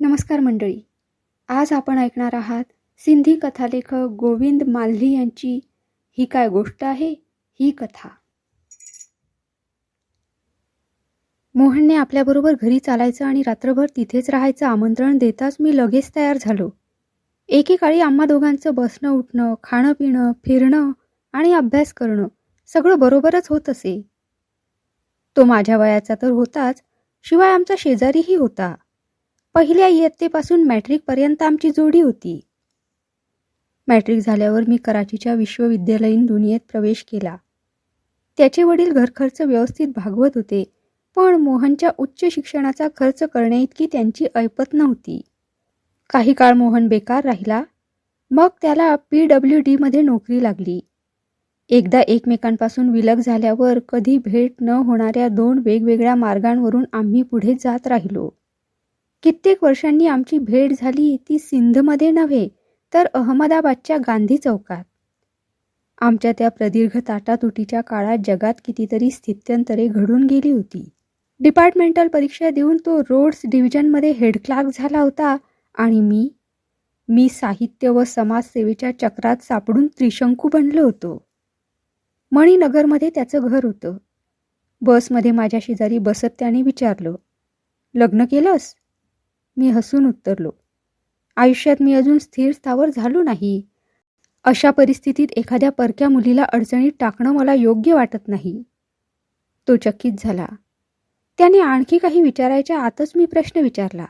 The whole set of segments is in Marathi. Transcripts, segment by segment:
नमस्कार मंडळी. आज आपण ऐकणार आहात सिंधी कथालेखक गोविंद माल्ही यांची ही काय गोष्ट आहे ही कथा. मोहनने आपल्याबरोबर घरी चालायचं आणि रात्रभर तिथेच राहायचं आमंत्रण देताच मी लगेच तयार झालो. एकेकाळी आम्हा दोघांचं बसणं उठणं, खाणं पिणं, फिरणं आणि अभ्यास करणं सगळं बरोबरच होत असे. तो माझ्या वयाचा तर होताच, शिवाय आमचा शेजारीही होता. पहिल्या इयत्तेपासून मॅट्रिकपर्यंत आमची जोडी होती. मॅट्रिक झाल्यावर मी कराचीच्या विश्वविद्यालयीन दुनियेत प्रवेश केला. त्याचे वडील घरखर्च व्यवस्थित भागवत होते, पण मोहनच्या उच्च शिक्षणाचा खर्च करण्याइतकी त्यांची ऐपत नव्हती. काही काळ मोहन बेकार राहिला. मग त्याला PWDमध्ये नोकरी लागली. एकदा एकमेकांपासून विलग झाल्यावर कधी भेट न होणाऱ्या दोन वेगवेगळ्या मार्गांवरून आम्ही पुढे जात राहिलो. कित्येक वर्षांनी आमची भेट झाली, ती सिंधमध्ये नव्हे तर अहमदाबादच्या गांधी चौकात. आमच्या त्या प्रदीर्घ ताटातुटीच्या काळात जगात कितीतरी स्थित्यंतरे घडून गेली होती. डिपार्टमेंटल परीक्षा देऊन तो रोड्स डिव्हिजनमध्ये हेड क्लार्क झाला होता आणि मी साहित्य व समाजसेवेच्या चक्रात सापडून त्रिशंकू बनलो होतो. मणीनगरमध्ये त्याचं घर होतं. बसमध्ये माझ्या शेजारी बसत त्याने विचारलं, लग्न केलंस? मी हसून उत्तरलो, आयुष्यात मी अजून स्थिर स्थावर झालो नाही. अशा परिस्थितीत एखाद्या परक्या मुलीला अडचणीत टाकणं मला योग्य वाटत नाही. तो चकित झाला. त्याने आणखी काही विचारायच्या आतच मी प्रश्न विचारला,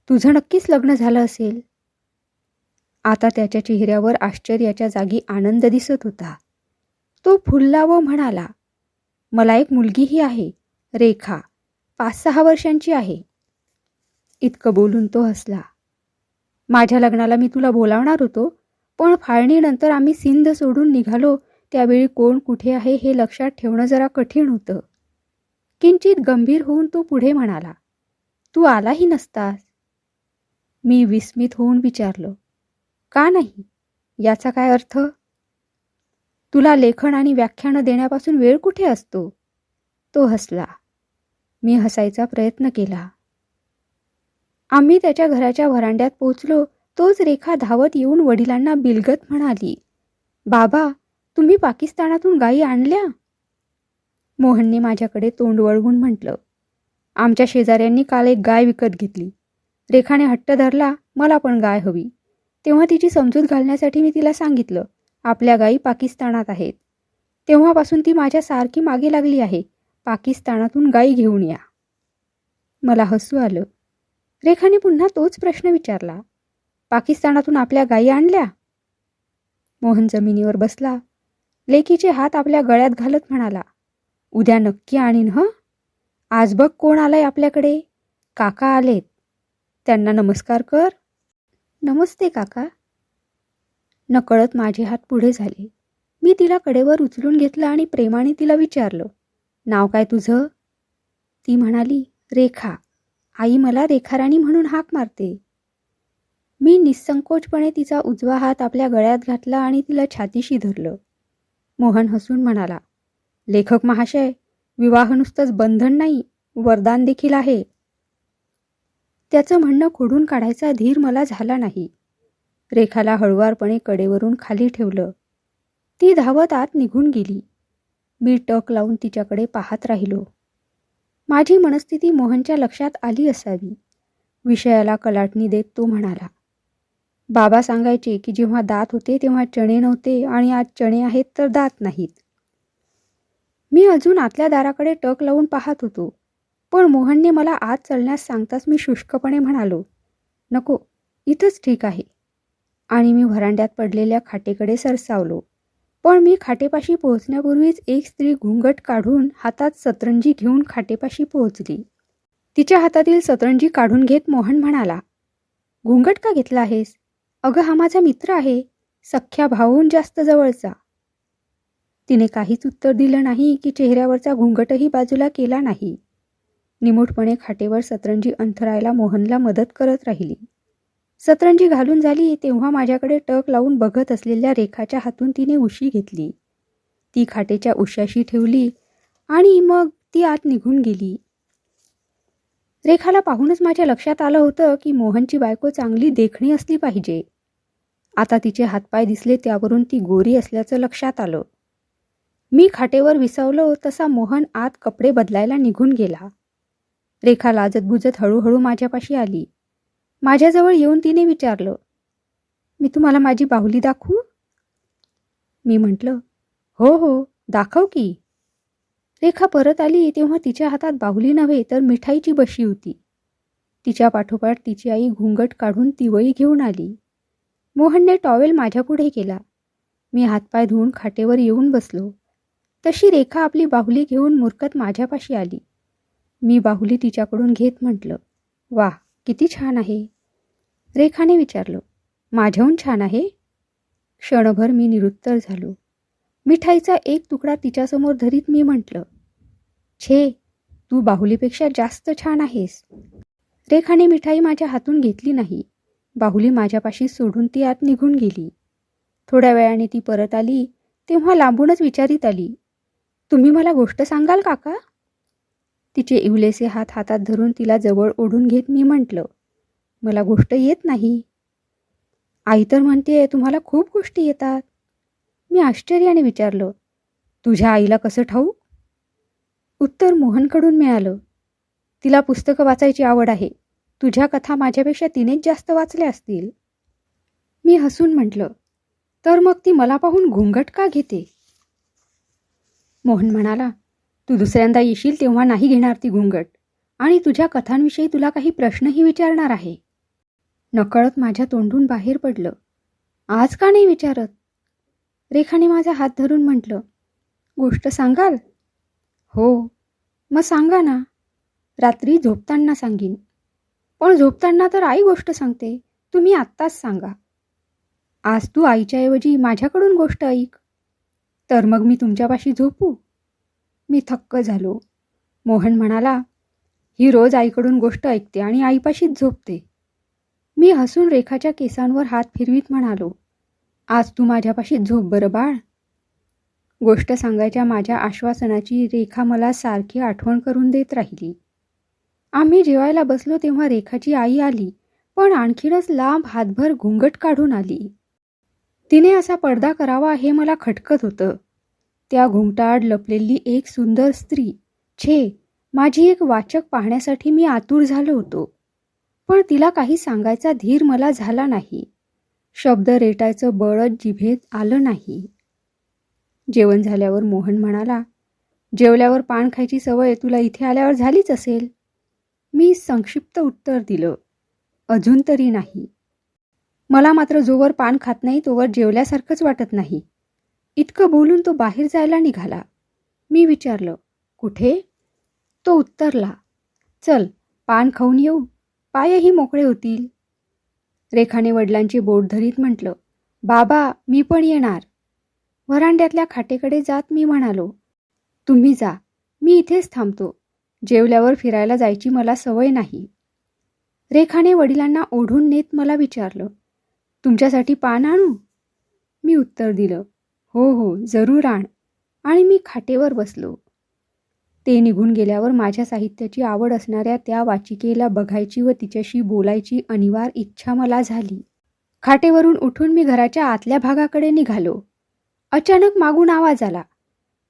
तुझं नक्कीच लग्न झालं असेल? आता त्याच्या चेहऱ्यावर आश्चर्याच्या जागी आनंद दिसत होता. तो फुलला व म्हणाला, मला एक मुलगीही आहे, रेखा, 5-6 वर्षांची आहे. इतकं बोलून तो हसला. माझ्या लग्नाला मी तुला बोलावणार होतो, पण फाळणीनंतर आम्ही सिंध सोडून निघालो त्यावेळी कोण कुठे आहे हे लक्षात ठेवणं जरा कठीण होतं. किंचित गंभीर होऊन तो पुढे म्हणाला, तू आलाही नसतास. मी विस्मित होऊन विचारलं, का नाही? याचा काय अर्थ? तुला लेखन आणि व्याख्यानं देण्यापासून वेळ कुठे असतो? तो हसला. मी हसायचा प्रयत्न केला. आम्ही त्याच्या घराच्या व्हरांड्यात पोचलो, तोच रेखा धावत येऊन वडिलांना बिलगत म्हणाली, बाबा, तुम्ही पाकिस्तानातून गायी आणल्या? मोहनने माझ्याकडे तोंड वळवून म्हटलं, आमच्या शेजाऱ्यांनी काल एक गाय विकत घेतली. रेखाने हट्ट धरला, मला पण गाय हवी. तेव्हा तिची समजूत घालण्यासाठी मी तिला सांगितलं, आपल्या गायी पाकिस्तानात आहेत. तेव्हापासून ती माझ्या सारखी मागे लागली आहे, पाकिस्तानातून गायी घेऊन या. मला हसू आलं. रेखाने पुन्हा तोच प्रश्न विचारला, पाकिस्तानातून आपल्या गायी आणल्या? मोहन जमिनीवर बसला. लेकीचे हात आपल्या गळ्यात घालत म्हणाला, उद्या नक्की आणीन हं. आज बघ कोण आलंय आपल्याकडे. काका आलेत. त्यांना नमस्कार कर. नमस्ते काका. नकळत माझे हात पुढे झाले. मी तिला कडेवर उचलून घेतलं आणि प्रेमाने तिला विचारलं, नाव काय तुझं? ती म्हणाली, रेखा. आई मला रेखाराणी म्हणून हाक मारते. मी निस्संकोचपणे तिचा उजवा हात आपल्या गळ्यात घातला आणि तिला छातीशी धरलं. मोहन हसून म्हणाला, लेखक महाशय, विवाह नुसतंच बंधन नाही, वरदान देखील आहे. त्याचं म्हणणं खोडून काढायचा धीर मला झाला नाही. रेखाला हळुवारपणे कडेवरून खाली ठेवलं. ती धावत आत निघून गेली. मी टक लावून तिच्याकडे पाहत राहिलो. माझी मनस्थिती मोहनच्या लक्षात आली असावी. विषयाला कलाटणी देत तो म्हणाला, बाबा सांगायचे की जेव्हा दात होते तेव्हा चणे नव्हते आणि आज चणे आहेत तर दात नाहीत. मी अजून आतल्या दाराकडे टक लावून पाहत होतो, पण मोहनने मला आत चलण्यास सांगताच मी शुष्कपणे म्हणालो, नको, इथंच ठीक आहे. आणि मी व्हरांड्यात पडलेल्या खाटेकडे सरसावलो. पण मी खाटेपाशी पोहोचण्यापूर्वीच एक स्त्री घुंगट काढून हातात सतरंजी घेऊन खाटेपाशी पोहोचली. तिच्या हातातील सतरंजी काढून घेत मोहन म्हणाला, घुंगट का घेतला आहेस? अगं, हा माझा मित्र आहे, सख्या भाऊहून जास्त जवळचा. तिने काहीच उत्तर दिलं नाही की चेहऱ्यावरचा घुंगटही बाजूला केला नाही. निमूटपणे खाटेवर सतरंजी अंथरायला मोहनला मदत करत राहिली. सतरंजी घालून झाली तेव्हा माझ्याकडे टक लावून बघत असलेल्या रेखाच्या हातून तिने उशी घेतली. ती खाटेच्या उशाशी ठेवली आणि मग ती आत निघून गेली. रेखाला पाहूनच माझ्या लक्षात आलं होतं की मोहनची बायको चांगली देखणी असली पाहिजे. आता तिचे हातपाय दिसले त्यावरून ती गोरी असल्याचं लक्षात आलं. मी खाटेवर विसावलो तसा मोहन आत कपडे बदलायला निघून गेला. रेखा लाजत बुजत हळूहळू माझ्यापाशी आली. माझ्याजवळ येऊन तिने विचारलं, मी तुम्हाला माझी बाहुली दाखवू? मी म्हटलं, हो हो, दाखव की. रेखा परत आली तेव्हा तिच्या हातात बाहुली नव्हे तर मिठाईची बशी होती. तिच्या पाठोपाठ तिची आई घुंगट काढून तिवई घेऊन आली. मोहनने टॉवेल माझ्यापुढे केला. मी हातपाय धुवून खाटेवर येऊन बसलो. तशी रेखा आपली बाहुली घेऊन मुरकत माझ्यापाशी आली. मी बाहुली तिच्याकडून घेत म्हटलं, वाह, किती छान आहे. रेखाने विचारलं, माझ्याहून छान आहे? क्षणभर मी निरुत्तर झालो. मिठाईचा एक तुकडा तिच्यासमोर धरीत मी म्हटलं, छे, तू बाहुलीपेक्षा जास्त छान आहेस. रेखाने मिठाई माझ्या हातून घेतली नाही. बाहुली माझ्यापाशी सोडून ती आत निघून गेली. थोड्या वेळाने ती परत आली तेव्हा लांबूनच विचारित आली, तुम्ही मला गोष्ट सांगाल काका? तिचे इवलेसे हात हातात धरून तिला जवळ ओढून घेत मी म्हटलं, मला गोष्ट येत नाही. आई तर म्हणते तुम्हाला खूप गोष्टी येतात. मी आश्चर्याने विचारलं, तुझ्या आईला कसं ठाऊक? उत्तर मोहनकडून मिळालं, तिला पुस्तकं वाचायची आवड आहे. तुझ्या कथा माझ्यापेक्षा तिनेच जास्त वाचल्या असतील. मी हसून म्हटलं, तर मग ती मला पाहून घुंगट का घेते? मोहन म्हणाला, तू दुसऱ्यांदा येशील तेव्हा नाही घेणार ती घुंगट, आणि तुझ्या कथांविषयी तुला काही प्रश्नही विचारणार आहे. नकळत माझ्या तोंडून बाहेर पडलं, आज का नाही विचारत? रेखाने माझा हात धरून म्हटलं, गोष्ट सांगाल? हो, मग सांगा ना. रात्री झोपताना सांगीन. पण झोपताना तर आई गोष्ट सांगते, तुम्ही आत्ताच सांगा. आज तू आईच्या ऐवजी माझ्याकडून गोष्ट ऐक. तर मग मी तुमच्यापाशी झोपू? मी थक्क झालो. मोहन म्हणाला, ही रोज आईकडून गोष्ट ऐकते आणि आईपाशीच झोपते. मी हसून रेखाच्या केसांवर हात फिरवीत म्हणालो, आज तू माझ्यापाशीच झोप बरं बाळ. गोष्ट सांगायच्या माझ्या आश्वासनाची रेखा मला सारखी आठवण करून देत राहिली. आम्ही जेवायला बसलो तेव्हा रेखाची आई आली, पण आणखीनच लांब हातभर घुंगट काढून आली. तिने असा पडदा करावा हे मला खटकत होतं. त्या घुंगटाआड लपलेली एक सुंदर स्त्री, छे, माझी एक वाचक पाहण्यासाठी मी आतुर झालो होतो. पण तिला काही सांगायचा धीर मला झाला नाही. शब्द रेटायचं बळच जिभेत आलं नाही. जेवण झाल्यावर मोहन म्हणाला, जेवल्यावर पान खायची सवय तुला इथे आल्यावर झालीच असेल. मी संक्षिप्त उत्तर दिलं, अजून तरी नाही. मला मात्र जोवर पान खात नाही तोवर जेवल्यासारखंच वाटत नाही. इतकं बोलून तो बाहेर जायला निघाला. मी विचारलं, कुठे? तो उत्तरला, चल पान खाऊन येऊ, पायही मोकळे होतील. रेखाने वडिलांची बोट धरीत म्हटलं, बाबा मी पण येणार. व्हरांड्यातल्या खाटेकडे जात मी म्हणालो, तुम्ही जा, मी इथेच थांबतो. जेवल्यावर फिरायला जायची मला सवय नाही. रेखाने वडिलांना ओढून नेत मला विचारलं, तुमच्यासाठी पान आणू? मी उत्तर दिलं, हो हो, जरूर आण. आणि मी खाटेवर बसलो. ते निघून गेल्यावर माझ्या साहित्याची आवड असणाऱ्या त्या वाचिकेला बघायची व तिच्याशी बोलायची अनिवार्य इच्छा मला झाली. खाटेवरून उठून मी घराच्या आतल्या भागाकडे निघालो. अचानक मागून आवाज आला,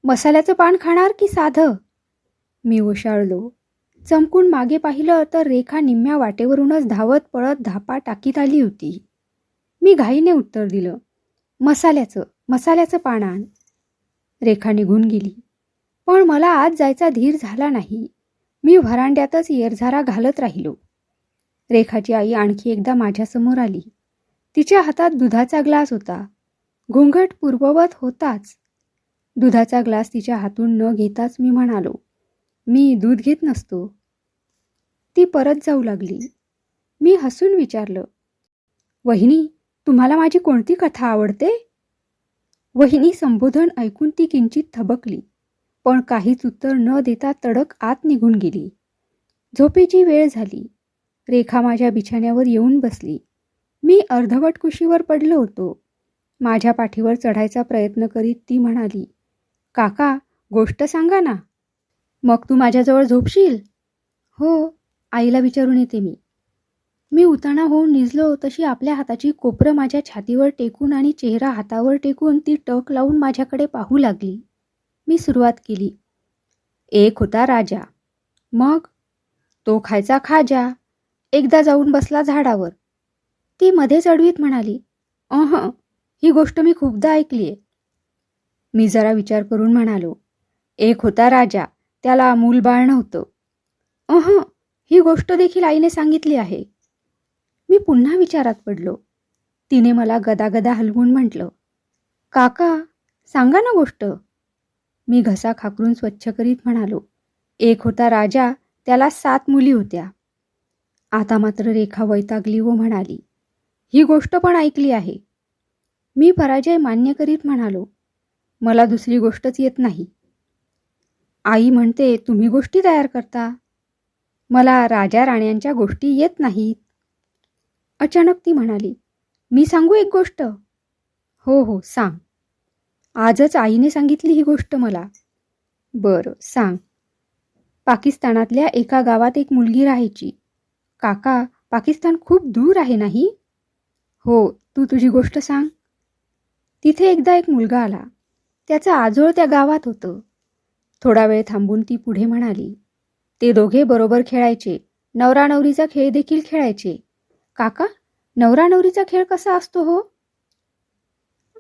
मसाल्याचं पान खाणार की साधं? मी ओशाळलो. चमकून मागे पाहिलं तर रेखा निम्म्या वाटेवरूनच धावत पळत धापा टाकीत आली होती. मी घाईने उत्तर दिलं, मसाल्याचं पान आण. रेखा निघून गेली. पण मला आज जायचा धीर झाला नाही. मी व्हरांड्यातच येरझारा घालत राहिलो. रेखाची आई आणखी एकदा माझ्यासमोर आली. तिच्या हातात दुधाचा ग्लास होता. घुंगट पूर्ववत होताच. दुधाचा ग्लास तिच्या हातून न घेताच मी म्हणालो, मी दूध घेत नसतो. ती परत जाऊ लागली. मी हसून विचारलं, वहिनी, तुम्हाला माझी कोणती कथा आवडते? वहिनी संबोधन ऐकून ती किंचित थबकली, पण काहीच उत्तर न देता तडक आत निघून गेली. झोपेची वेळ झाली. रेखा माझ्या बिछाण्यावर येऊन बसली. मी अर्धवट कुशीवर पडलो होतो. माझ्या पाठीवर चढायचा प्रयत्न करीत ती म्हणाली, काका, गोष्ट सांगा ना. मग तू माझ्याजवळ झोपशील? हो. आईला विचारून येते मी. मी उताणा होऊन निजलो तशी आपल्या हाताची कोपरं माझ्या छातीवर टेकून आणि चेहरा हातावर टेकून ती टक लावून माझ्याकडे पाहू लागली. मी सुरुवात केली. एक होता राजा. मग तो खायचा खाजा. एकदा जाऊन बसला झाडावर. ती मध्येच अडवीत म्हणाली, ही गोष्ट मी खूपदा ऐकलीये. मी जरा विचार करून म्हणालो, एक होता राजा, त्याला मूलबाळ नव्हतं. ही गोष्ट देखील आईने सांगितली आहे. मी पुन्हा विचारात पडलो. तिने मला गदागदा हलवून म्हटलं, काका सांगा ना गोष्ट. मी घसा खाकरून स्वच्छ करीत म्हणालो, एक होता राजा, त्याला 7 मुली होत्या. आता मात्र रेखा वैतागली व म्हणाली, ही गोष्ट पण ऐकली आहे. मी पराजय मान्य करीत म्हणालो, मला दुसरी गोष्टच येत नाही. आई म्हणते तुम्ही गोष्टी तयार करता. मला राजा राण्यांच्या गोष्टी येत नाहीत. अचानक ती म्हणाली, मी सांगू एक गोष्ट? हो सांग. आजच आईने सांगितली ही गोष्ट मला. बरं सांग. पाकिस्तानातल्या एका गावात एक मुलगी राहायची. काका, पाकिस्तान खूप दूर आहे नाही? हो, तू तुझी गोष्ट सांग. तिथे एकदा एक मुलगा आला. त्याचं आजोळ त्या गावात होतं. थोडा वेळ थांबून ती पुढे म्हणाली, ते दोघे बरोबर खेळायचे. नवरा नवरीचा खेळ देखील खेळायचे. काका, नवरा नवरीचा खेळ कसा असतो हो?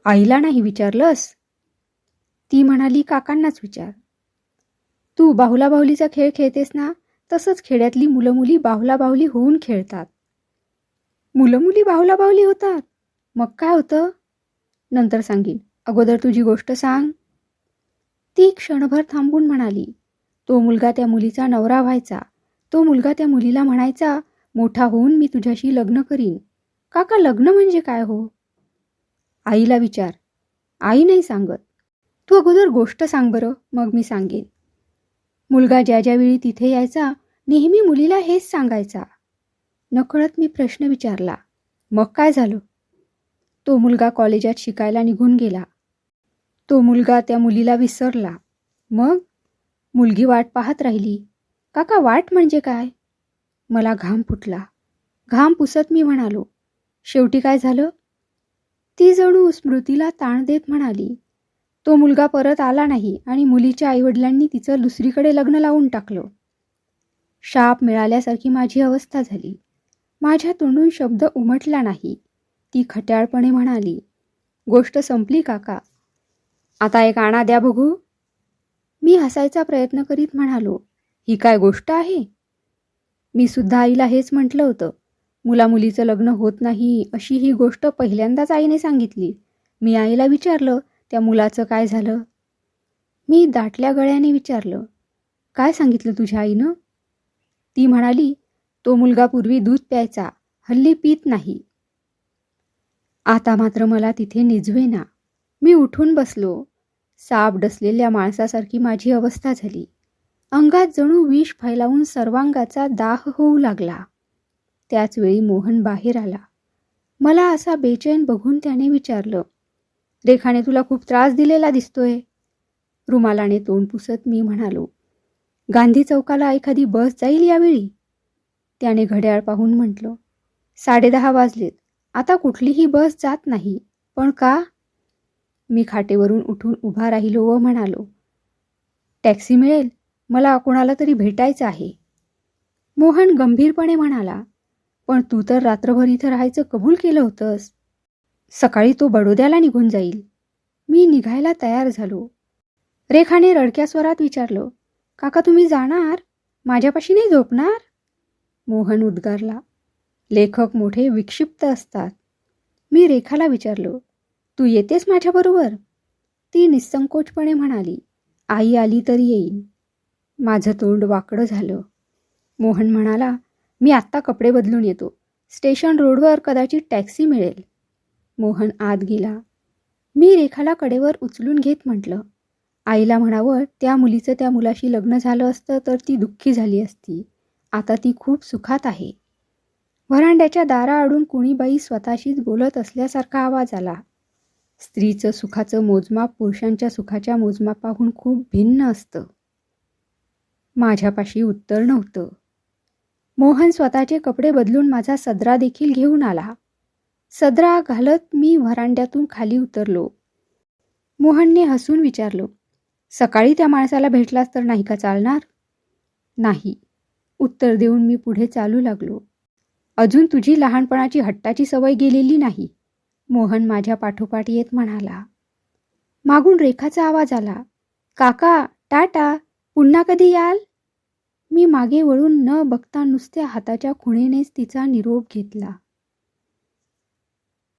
आईला नाही विचारलंस? ती म्हणाली, काकांनाच विचार. तू बाहुला बाहुलीचा खेळ खेळतेस ना, तसंच खेड्यातली मुलं मुली बाहुला बाहुली होऊन खेळतात. मुलं मुली बाहुला बाहुली होतात? मग काय होतं? नंतर सांगीन, अगोदर तुझी गोष्ट सांग. ती क्षणभर थांबून म्हणाली, तो मुलगा त्या मुलीचा नवरा व्हायचा. तो मुलगा त्या मुलीला म्हणायचा, मोठा होऊन मी तुझ्याशी लग्न करीन. काका, लग्न म्हणजे काय हो? आईला विचार. आई नाही सांगत. तू अगोदर गोष्ट सांग बरं, मग मी सांगेन. मुलगा ज्या ज्यावेळी तिथे यायचा, नेहमी मुलीला हेच सांगायचा. नकळत मी प्रश्न विचारला, मग काय झालं? तो मुलगा कॉलेजात शिकायला निघून गेला. तो मुलगा त्या मुलीला विसरला. मग मुलगी वाट पाहत राहिली. काका, वाट म्हणजे काय? मला घाम फुटला. घाम पुसत मी म्हणालो, शेवटी काय झालं? ती जणू स्मृतीला ताण देत म्हणाली, तो मुलगा परत आला नाही आणि मुलीच्या आईवडिलांनी तिचं दुसरीकडे लग्न लावून टाकलं. शाप मिळाल्यासारखी माझी अवस्था झाली. माझ्या तोंडून शब्द उमटला नाही. ती खट्याळपणे म्हणाली, गोष्ट संपली काका. आता एक आणा द्या बघू. मी हसायचा प्रयत्न करीत म्हणालो, ही काय गोष्ट आहे? मी सुद्धा आईला हेच म्हटलं होतं. मुलामुलीचं लग्न होत नाही अशी ही गोष्ट पहिल्यांदाच आईने सांगितली. मी आईला विचारलं, त्या मुलाचं काय झालं? मी दाटल्या गळ्याने विचारलं, काय सांगितलं तुझ्या आईनं? ती म्हणाली, तो मुलगा पूर्वी दूध प्यायचा, हल्ली पीत नाही. आता मात्र मला तिथे निजवेना. मी उठून बसलो. साप डसलेल्या माणसासारखी माझी अवस्था झाली. अंगात जणू विष फैलावून सर्वांगाचा दाह होऊ लागला. त्याचवेळी मोहन बाहेर आला. मला असा बेचैन बघून त्याने विचारलं, रेखाने तुला खूप त्रास दिलेला दिसतोय. रुमालाने तोंड पुसत मी म्हणालो, गांधी चौकाला एखादी बस जाईल यावेळी? त्याने घड्याळ पाहून म्हटलं, 10:30 वाजलेत. आता कुठलीही बस जात नाही. पण का? मी खाटेवरून उठून उभा राहिलो व म्हणालो, टॅक्सी मिळेल? मला कोणाला तरी भेटायचं आहे. मोहन गंभीरपणे म्हणाला, पण तू तर रात्रभर इथं राहायचं कबूल केलं होतंस. सकाळी तो बडोद्याला निघून जाईल. मी निघायला तयार झालो. रेखाने रडक्या स्वरात विचारलं, काका तुम्ही जाणार? माझ्यापाशी नाही झोपणार? मोहन उद्गारला, लेखक मोठे विक्षिप्त असतात. मी रेखाला विचारलो, तू येतेस माझ्याबरोबर? ती निसंकोचपणे म्हणाली, आई आली तर येईन. माझं तोंड वाकडं झालं. मोहन म्हणाला, मी आत्ता कपडे बदलून येतो. स्टेशन रोडवर कदाचित टॅक्सी मिळेल. मोहन आत गेला. मी रेखाला कडेवर उचलून घेत म्हटलं, आईला म्हणावं त्या मुलीचं त्या मुलाशी लग्न झालं असतं तर ती दुःखी झाली असती. आता ती खूप सुखात आहे. व्हरांड्याच्या दाराआडून कुणी बाई स्वतःशीच बोलत असल्यासारखा आवाज आला. स्त्रीचं सुखाचं मोजमाप पुरुषांच्या सुखाच्या मोजमापाहून खूप भिन्न असतं. माझ्यापाशी उत्तर नव्हतं. मोहन स्वतःचे कपडे बदलून माझा सदरा देखील घेऊन आला. सदरा घालत मी व्हरांड्यातून खाली उतरलो. मोहनने हसून विचारलं, सकाळी त्या माणसाला भेटलास तर नाही का चालणार? नाही, उत्तर देऊन मी पुढे चालू लागलो. अजून तुझी लहानपणाची हट्टाची सवय गेलेली नाही, मोहन माझ्या पाठोपाठ येत म्हणाला. मागून रेखाचा आवाज आला, काका टाटा, पुन्हा कधी याल? मी मागे वळून न बघता नुसत्या हाताच्या खुणेनेच तिचा निरोप घेतला.